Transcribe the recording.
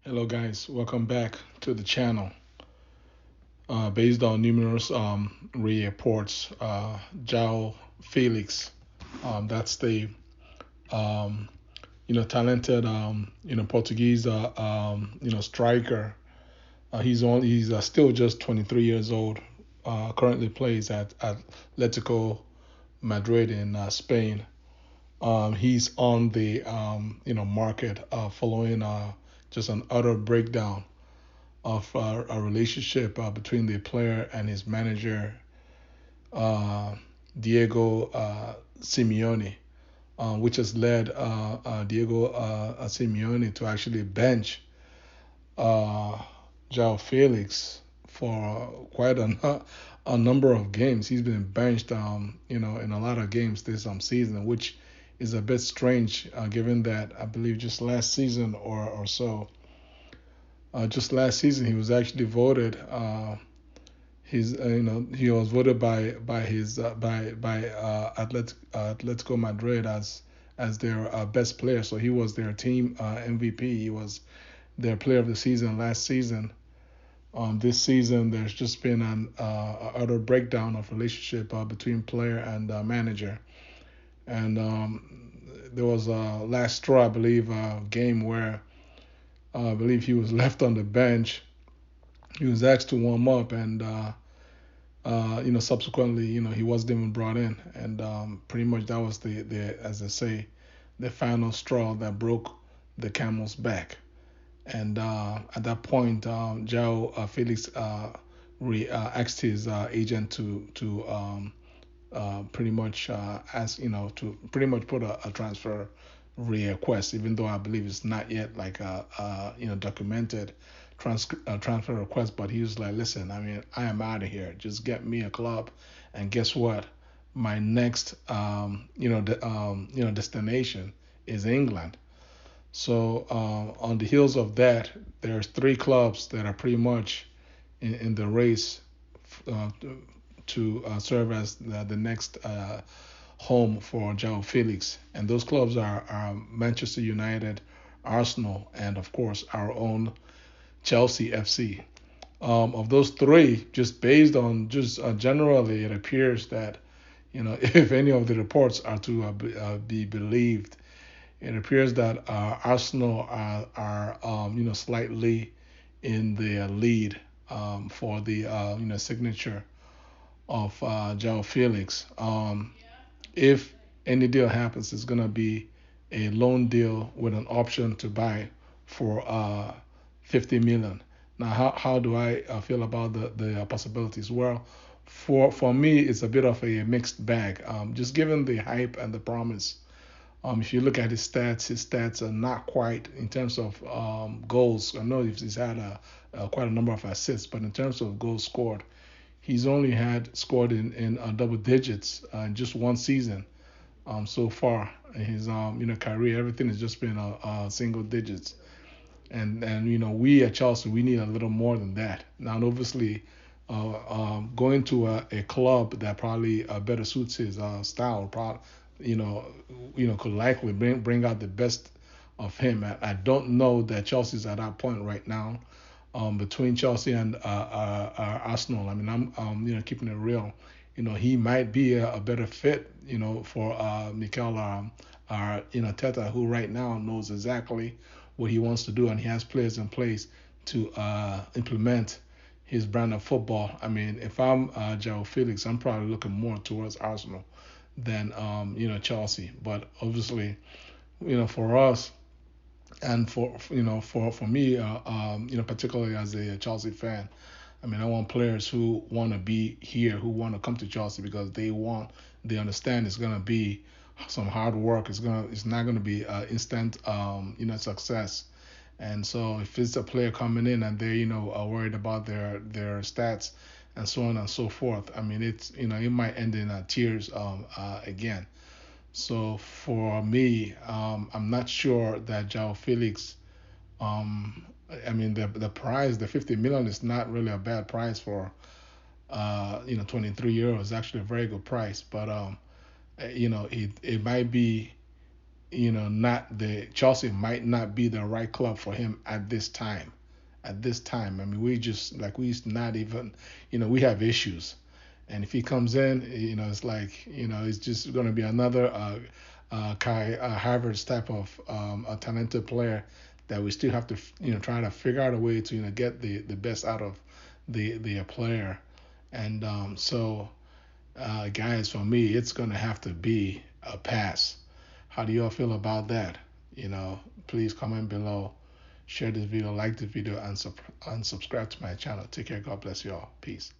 Hello, guys. Welcome back to the channel. Based on numerous reports, Joao Felix, that's the um, talented Portuguese striker. He's still just 23 years old. Currently plays at Atletico Madrid in Spain. He's on the market following just an utter breakdown of a relationship between the player and his manager, uh, Diego Simeone, which has led Diego Simeone to actually bench uh, Joao Felix for quite a number of games. He's been benched, in a lot of games this season, which is a bit strange given that I believe just last season or so, just last season he was actually voted. He was voted by his Atletico Madrid as their best player. So he was their team MVP. He was their player of the season last season. This season, there's just been an utter breakdown of relationship between player and manager. And there was a last straw, I believe, game where I believe he was left on the bench. He was asked to warm up, and subsequently, he wasn't even brought in, and pretty much that was the as they say, the final straw that broke the camel's back. And at that point, Joao Felix asked his agent to pretty much ask to pretty much put a transfer request, even though I believe it's not yet like a documented transfer request. But he was like, listen, I mean, I am out of here. Just get me a club, and guess what? My next destination is England. So on the heels of that, there's three clubs that are pretty much in the race uh, to serve as the next home for Joao Felix, and those clubs are Manchester United, Arsenal, and of course our own Chelsea FC. Of those three, just based on just generally, it appears that if any of the reports are to be believed, it appears that Arsenal are slightly in the lead for the signature of Joao Felix. If any deal happens, it's gonna be a loan deal with an option to buy for 50 million. Now, how do I feel about the possibilities? Well, for me, it's a bit of a mixed bag. Just given the hype and the promise. If you look at his stats are not quite in terms of goals. I know he's had quite a number of assists, but in terms of goals scored, he's only had scored in double digits in just one season so far in his career. Everything has just been single digits, and we at Chelsea we need a little more than that. Now, obviously, going to a club that probably better suits his style, probably you know could likely bring out the best of him. I don't know that Chelsea's at that point right now. Between Chelsea and Arsenal, I mean, I'm keeping it real. He might be a better fit, for Mikel Teta, who right now knows exactly what he wants to do, and he has players in place to implement his brand of football. I mean, if I'm Joao Felix, I'm probably looking more towards Arsenal than Chelsea. But obviously, for us and for me, particularly as a Chelsea fan, I mean, I want players who want to be here, who want to come to Chelsea because they understand it's gonna be some hard work. It's not gonna be instant, success. And so if it's a player coming in and they, are worried about their stats and so on and so forth, I mean, it might end in tears again. So for me, I'm not sure that Joao Felix. Um, I mean, the price, the 50 million, is not really a bad price for 23 euros. Actually, a very good price. But it might be not the Chelsea might not be the right club for him at this time. At this time, I mean, we not even, we have issues, and if he comes in, it's like, it's just going to be another Kai Havertz type of a talented player that we still have to, try to figure out a way to, get the best out of the player, and guys, for me, it's going to have to be a pass. How do y'all feel about that? Please comment below, share this video, like the video, and subscribe to my channel. Take care. God bless you all. Peace.